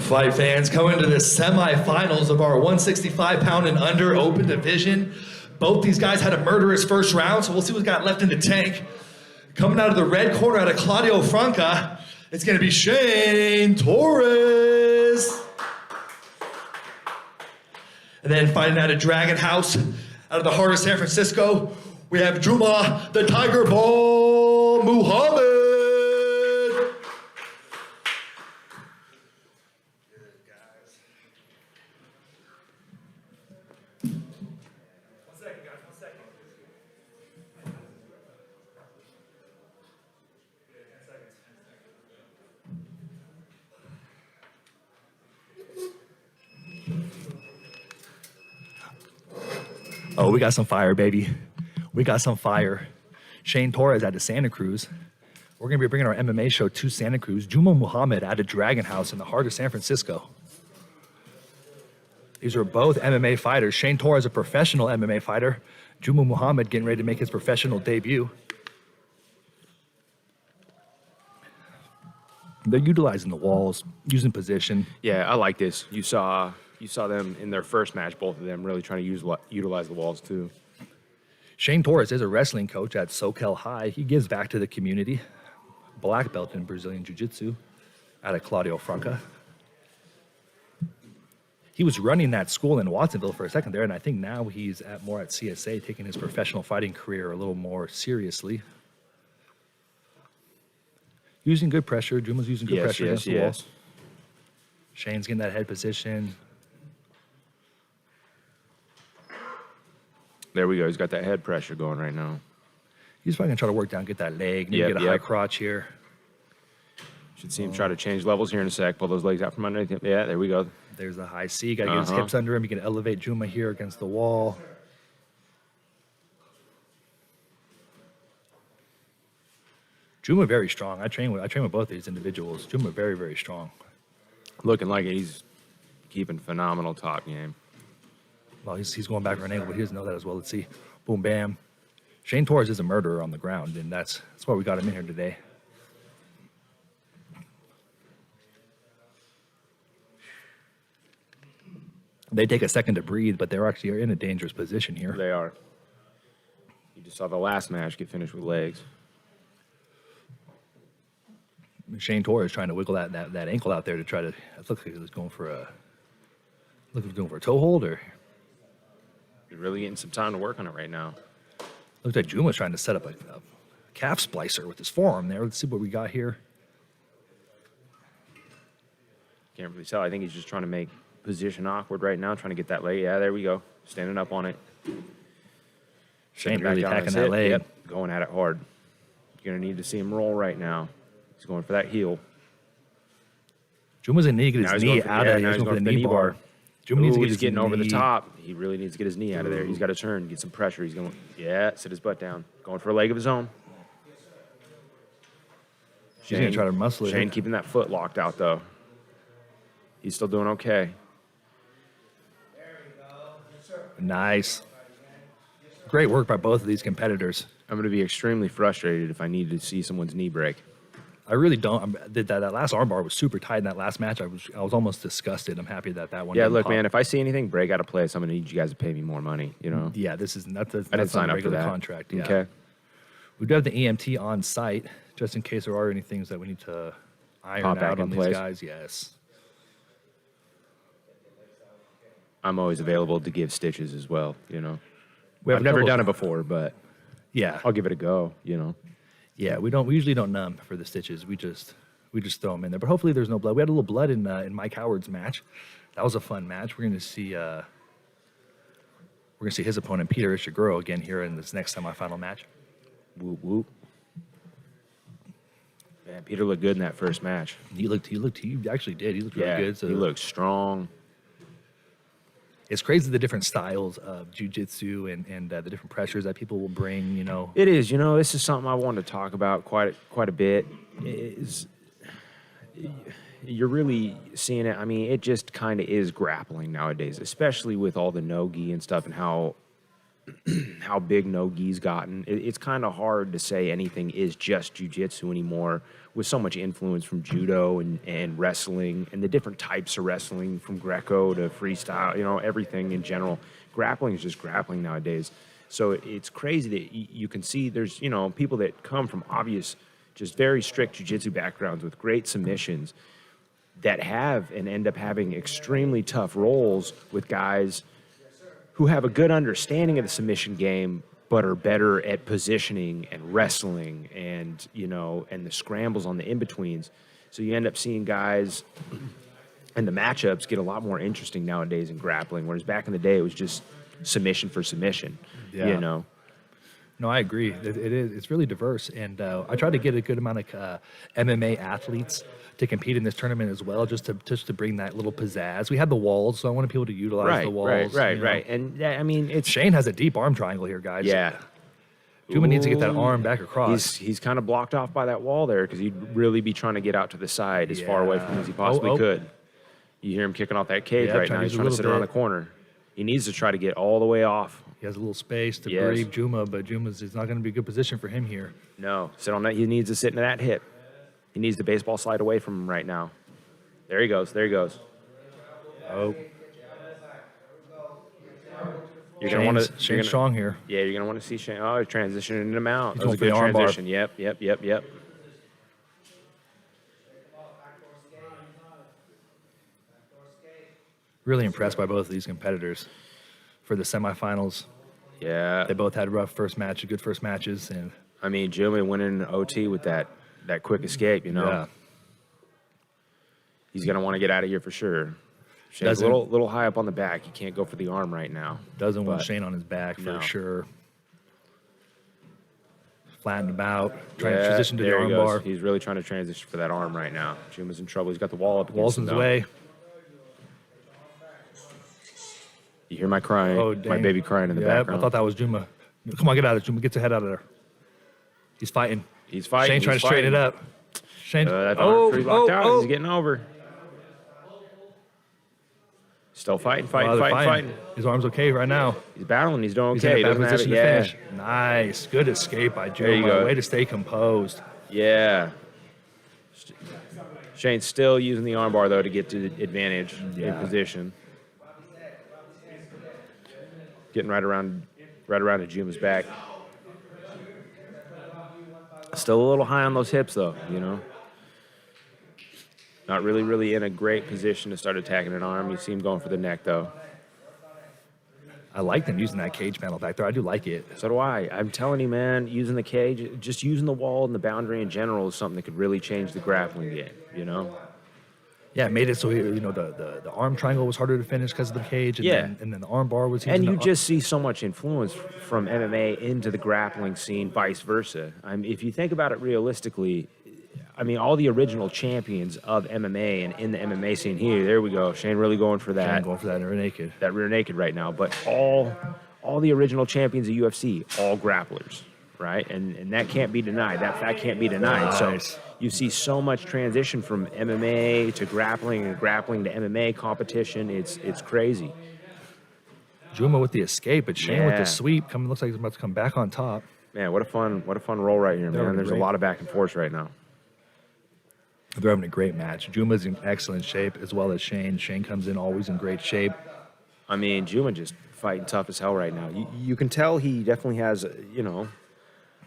Fight fans, coming to the semifinals of our 165-pound and under open division. Both these guys had a murderous first round, so we'll see what's got left in the tank. Coming out of the red corner out of Claudio Franca, it's going to be Shane Torres. And then fighting out of Dragon House, out of the heart of San Francisco, we have Jumah, the Tiger Ball Muhammad. Oh, we got some fire, baby. We got some fire. Shane Torres out of Santa Cruz. We're going to be bringing our MMA show to Santa Cruz. Jumah Muhammad out of Dragon House in the heart of San Francisco. These are both MMA fighters. Shane Torres, a professional MMA fighter. Jumah Muhammad getting ready to make his professional debut. They're utilizing the walls, using position. Yeah, I like this. You saw them in their first match, both of them really trying to utilize the walls too. Shane Torres is a wrestling coach at SoCal High. He gives back to the community. Black belt in Brazilian Jiu-Jitsu out of Claudio Franca. He was running that school in Watsonville for a second there, and I think now he's more at CSA, taking his professional fighting career a little more seriously. Using good pressure. Jumah's using good pressure against the wall. Shane's getting that head position. There we go. He's got that head pressure going right now. He's probably going to try to work down, get that leg, maybe get a high crotch here. Should see him try to change levels here in a sec. Pull those legs out from underneath. Yeah, there we go. There's the high C. Got to get his hips under him. You can elevate Jumah here against the wall. Jumah very strong. I train with both of these individuals. Jumah very, very strong. Looking like he's keeping phenomenal top game. Well, he's going back for an angle, but he doesn't know that as well. Let's see. Boom, bam. Shane Torres is a murderer on the ground, and that's why we got him in here today. They take a second to breathe, but they're actually in a dangerous position here. They are. You just saw the last match get finished with legs. Shane Torres trying to wiggle that ankle out there to try to. It looks like he was going for a. Look, he was going for a toe hold, or. You're really getting some time to work on it right now. Looks like Jumah's trying to set up a calf splicer with his forearm there. Let's see what we got here. Can't really tell. I think he's just trying to make position awkward right now, trying to get that leg. Yeah, there we go. Standing up on it. Shane really packing that leg. Yep, going at it hard. You're going to need to see him roll right now. He's going for that heel. Jumah's going to get his knee out of there. He's going for the knee bar. He's getting over the top. He really needs to get his knee out of there. He's got to turn, get some pressure. He's going, sit his butt down. Going for a leg of his own. He's going to try to muscle it. Shane keeping that foot locked out, though. He's still doing okay. There we go. Yes, sir. Nice. Great work by both of these competitors. I'm going to be extremely frustrated if I need to see someone's knee break. I really don't. That last armbar was super tight in that last match. I was almost disgusted. I'm happy that one. Yeah, look, man. If I see anything break out of place, I'm gonna need you guys to pay me more money. You know. Yeah, that's I didn't sign up for that contract. Yeah. Okay. We do have the EMT on site just in case there are any things that we need to iron out on these guys. Yes. I'm always available to give stitches as well. You know. I've never done it before, but yeah, I'll give it a go. You know. Yeah, we usually don't numb for the stitches. We just throw them in there. But hopefully there's no blood. We had a little blood in Mike Howard's match. That was a fun match. We're gonna see his opponent Peter Ishiguro again here in this next semifinal match. Whoop whoop. Man, Peter looked good in that first match. He actually did. He looked really good. So he looked strong. It's crazy the different styles of jiu-jitsu and the different pressures that people will bring, you know. It is. You know, this is something I wanted to talk about quite a bit. You're really seeing it. I mean, it just kind of is grappling nowadays, especially with all the no-gi and stuff and how how big no-gi's gotten. It's kind of hard to say anything is just jiu-jitsu anymore with so much influence from judo and wrestling and the different types of wrestling from Greco to freestyle, everything in general. Grappling is just grappling nowadays. So it's crazy that you can see there's, people that come from obvious, just very strict jiu-jitsu backgrounds with great submissions that have and end up having extremely tough roles with guys who have a good understanding of the submission game, but are better at positioning and wrestling and, and the scrambles on the in-betweens. So you end up seeing guys and the matchups get a lot more interesting nowadays in grappling, whereas back in the day it was just submission for submission, No, I agree. It is. It's really diverse, and I try to get a good amount of MMA athletes to compete in this tournament as well, just to bring that little pizzazz. We had the walls, so I wanted people to utilize the walls. Right. And I mean, it's Shane has a deep arm triangle here, guys. yeah. Jumah needs to get that arm back across. He's kind of blocked off by that wall there because he'd really be trying to get out to the side as far away from him as he possibly could. You hear him kicking off that cage right now. He's trying to sit around the corner. He needs to try to get all the way off. He has a little space to breathe Jumah, but Jumah's is not going to be a good position for him here. No, sit on that. He needs to sit into that hip. He needs the baseball slide away from him right now. There he goes. Oh. You're going to want to... Shane's strong here. Yeah, you're going to want to see Shane. Oh, he's transitioning him out. He's That was a going good for the arm bar. transition. Yep. Really impressed by both of these competitors for the semifinals. Yeah. They both had rough good first matches, and I mean, Jumah winning OT with that quick escape, yeah. He's going to want to get out of here for sure. Shane's a little high up on the back. He can't go for the arm right now. Doesn't want Shane on his back for sure. Flatten him out, trying to transition to the arm bar. He's really trying to transition for that arm right now. Jumah's in trouble. He's got the wall up against Wall's in his way. You hear my crying, my baby crying in the background. I thought that was Jumah. Come on, get out of it, Jumah. Get your head out of there. He's fighting. Shane trying to straighten it up. Shane. That arm's pretty locked out. He's getting over. Still fighting. His arm's okay right now. He's battling. He's doing He's okay. in a bad position to finish. Yeah. Nice. Good escape by Jumah. There you go. Way to stay composed. Yeah. Shane's still using the armbar, though, to get to the advantage in position. Getting right around to Jumah's back. Still a little high on those hips, though, Not really in a great position to start attacking an arm. You see him going for the neck, though. I like them using that cage panel back there. I do like it. So do I. I'm telling you, man, using the cage, just using the wall and the boundary in general is something that could really change the grappling game, Yeah, it made it so the arm triangle was harder to finish because of the cage, and then the arm bar was. And you just see so much influence from MMA into the grappling scene, vice versa. If you think about it realistically, all the original champions of MMA and in the MMA scene here. There we go. Shane really going for that. Shane going for that rear naked. That rear naked right now. But all the original champions of UFC, all grapplers, right? And that can't be denied. That fact can't be denied. Nice. So you see so much transition from MMA to grappling and grappling to MMA competition. It's crazy. Jumah with the escape, but Shane with the sweep. Looks like he's about to come back on top. Man, what a fun roll right here, man. There's a lot of back and forth right now. They're having a great match. Jumah's in excellent shape, as well as Shane. Shane comes in always in great shape. Jumah just fighting tough as hell right now. You can tell he definitely has, a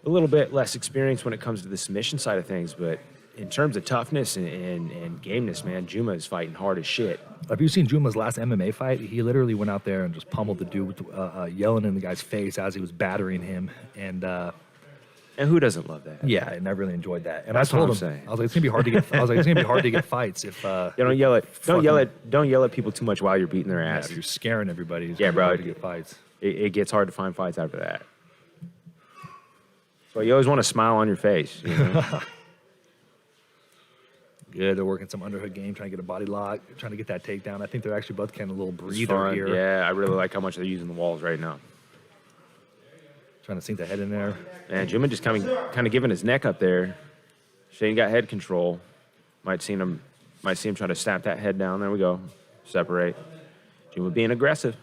little bit less experience when it comes to the submission side of things, but in terms of toughness and gameness, man, Jumah is fighting hard as shit. Have you seen Jumah's last MMA fight? He literally went out there and just pummeled the dude, yelling in the guy's face as he was battering him. And who doesn't love that? Yeah, and I really enjoyed that. And That's I told what I'm him, saying. I was like, it's gonna be hard to get. I was like, it's gonna be hard to get fights if. Don't yell at people too much while you're beating their ass. If you're scaring everybody, it's Yeah, gonna be bro. hard to get fights. It gets hard to find fights after that. So you always want to smile on your face. Good, they're working some underhood game, trying to get a body lock, trying to get that takedown. I think they're actually both getting a little It's breather fun. here. Yeah, I really like how much they're using the walls right now. Trying to sink the head in there. And Jumah just kind of giving his neck up there. Shane got head control. Might see him try to snap that head down. There we go. Separate. Jumah being aggressive.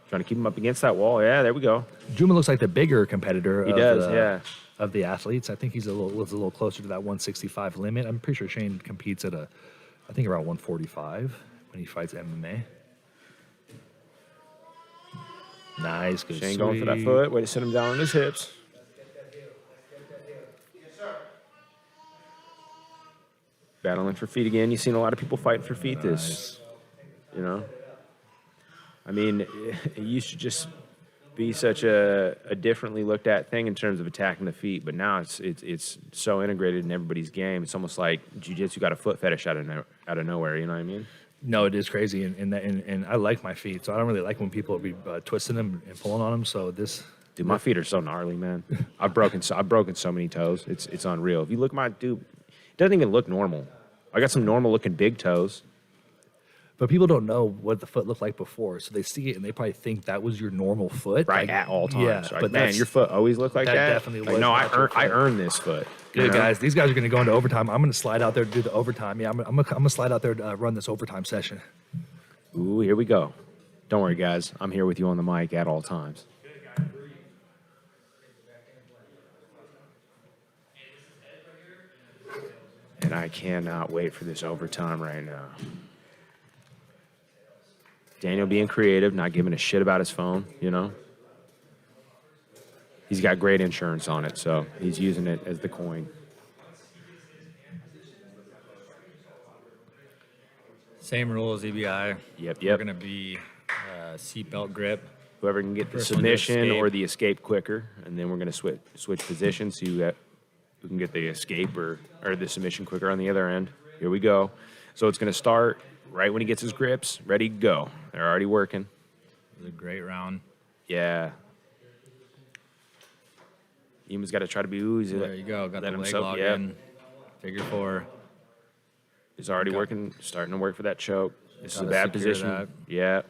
Trying to keep him up against that wall. Yeah, there we go. Jumah looks like the bigger competitor. He does, yeah. Of the athletes, I think he's lives a little closer to that 165 limit. I'm pretty sure Shane competes at I think around 145 when he fights MMA. Nice, good. Shane going for that foot. Way to sit him down on his hips. Battling for feet again. You've seen a lot of people fighting for feet this, you know. I mean, it used to just be such a differently looked at thing in terms of attacking the feet, but now it's so integrated in everybody's game. It's almost like jiu-jitsu got a foot fetish out of nowhere. You know what I mean? No, it is crazy, and I like my feet, so I don't really like when people be twisting them and pulling on them. So this, dude, my feet are so gnarly, man. I've broken so many toes. It's unreal. If you look at my dude, it doesn't even look normal. I got some normal looking big toes. but people don't know what the foot looked like before, so they see it and they probably think that was your normal foot, Right, like, at all times. Yeah, Like, but man, your foot always looked like that that? definitely Like, was no, not your I foot. earned this foot. you Good know? guys, these guys are going to go into overtime. I'm going to slide out there to do the overtime. Yeah, I'm gonna slide out there to run this overtime session. Ooh, here we go. Don't worry, guys. I'm here with you on the mic at all times. And I cannot wait for this overtime right now. Daniel being creative, not giving a shit about his phone, you know? He's got great insurance on it, so he's using it as the coin. Same rule as EBI. Yep, We're yep. going to be seatbelt grip. Whoever can get the First one to submission escape. or the escape quicker, and then we're going to switch positions so who can get the escape or the submission quicker on the other end. Here we go. So it's going to start right when he gets his grips, ready to go. They're already working. It was a great round. Yeah. Yuma's got to try to be oozy. There you go. Got Let the leg himself- lock yeah. in. Figure four. He's already Go. working, starting to work for that choke. This is a Gotta bad secure position. that. Yeah.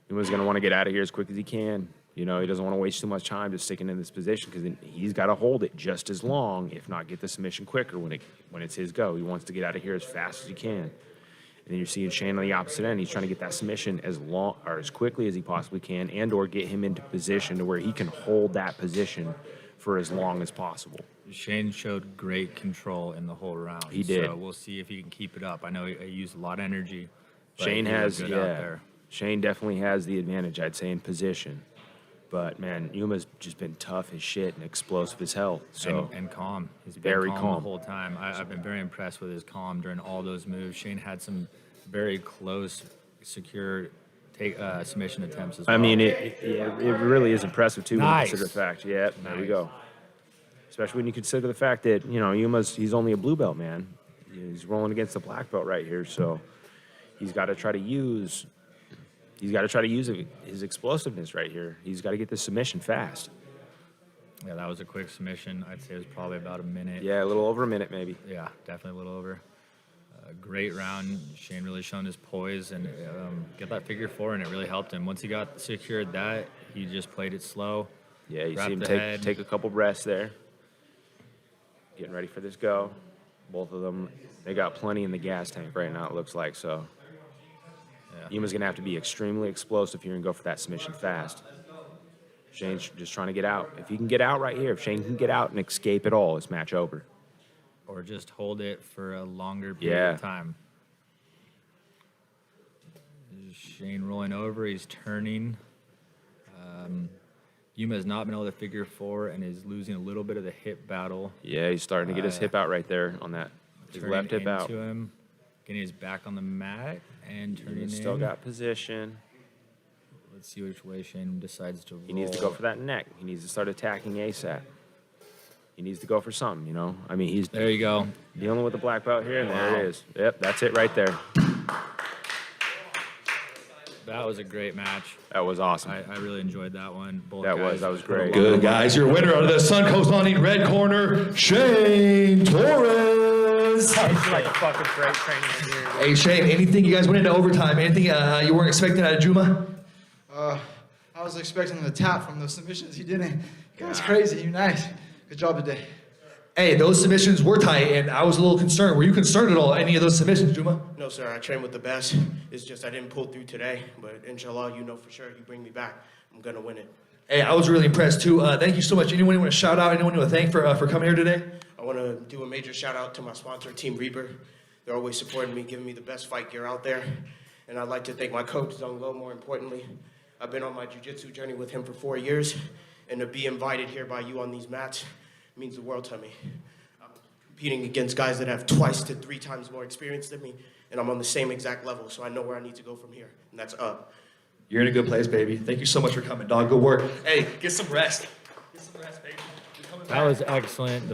Yuma's going to want to get out of here as quick as he can. You know, he doesn't want to waste too much time just sticking in this position because he's got to hold it just as long, if not get the submission quicker when it's his go. He wants to get out of here as fast as he can. And then you're seeing Shane on the opposite end. He's trying to get that submission as long or as quickly as he possibly can, and or get him into position to where he can hold that position for as long as possible. Shane showed great control in the whole round. He did. So we'll see if he can keep it up. I know he used a lot of energy. but Shane he was has, good yeah. out there. Shane definitely has the advantage, I'd say, in position. But man, Yuma's just been tough as shit and explosive as hell. So And calm. He's been Very calm calm. the whole time. I've been very impressed with his calm during all those moves. Shane had some very close, secure submission attempts as well. I mean, it really is impressive too when you Nice. consider the fact. Yeah, there we Nice. go. Especially when you consider the fact that he's only a blue belt, man. He's rolling against the black belt right here, so he's got to try to use his explosiveness right here. He's got to get this submission fast. Yeah, that was a quick submission. I'd say it was probably about a minute. Yeah, a little over a minute maybe. Yeah, definitely a little over. Great round. Shane really shown his poise and get that figure four, and it really helped him. Once he got secured that, he just played it slow. Yeah, you Wrap see him the take head. take a couple breaths there. Getting ready for this go. Both of them, they got plenty in the gas tank right now, it looks like. So Yeah. Yuma's going to have to be extremely explosive here and go for that submission fast. Shane's just trying to get out. If he can get out right here, if Shane can get out and escape at all, it's match over. Or just hold it for a longer period Yeah. of time. Shane rolling over. He's turning. Yuma has not been able to figure four and is losing a little bit of the hip battle. Yeah, he's starting to get his hip out right there on that. His Turning left hip out. into him. Getting his back on the mat and turning He's in. still got position. Let's see which way Shane decides to roll. He needs to go for that neck. He needs to start attacking ASAP. He needs to go for something, you know? I mean, he's There you go. dealing with the black belt here, and there Wow. it is. Yep, that's it right there. That was a great match. That was awesome. I really enjoyed that one. Both That guys was put a great. lot Good of guys, your winner out of the Suncoast Hunting red corner, Shane Torres. like a fucking freight train in here. Hey Shane, anything you guys went into overtime? Anything you weren't expecting out of Jumah? I was expecting the tap from those submissions. He didn't. Guy's crazy. You're nice. Good job today. Hey, those submissions were tight, and I was a little concerned. Were you concerned at all, any of those submissions, Jumah? No, sir, I train with the best. It's just I didn't pull through today, but inshallah, you know for sure, you bring me back, I'm going to win it. Hey, I was really impressed, too. Thank you so much. Anyone you want to shout out? Anyone you want to thank for coming here today? I want to do a major shout out to my sponsor, Team Reaper. They're always supporting me, giving me the best fight gear out there. And I'd like to thank my coach, Zungo, more importantly. I've been on my jiu-jitsu journey with him for 4 years, and to be invited here by you on these mats means the world to me. I'm competing against guys that have 2 to 3 times more experience than me, and I'm on the same exact level, so I know where I need to go from here, and that's up. You're in a good place, baby. Thank you so much for coming, dog. Good work. Hey, get some rest. Get some rest, baby. You're coming That back. was excellent.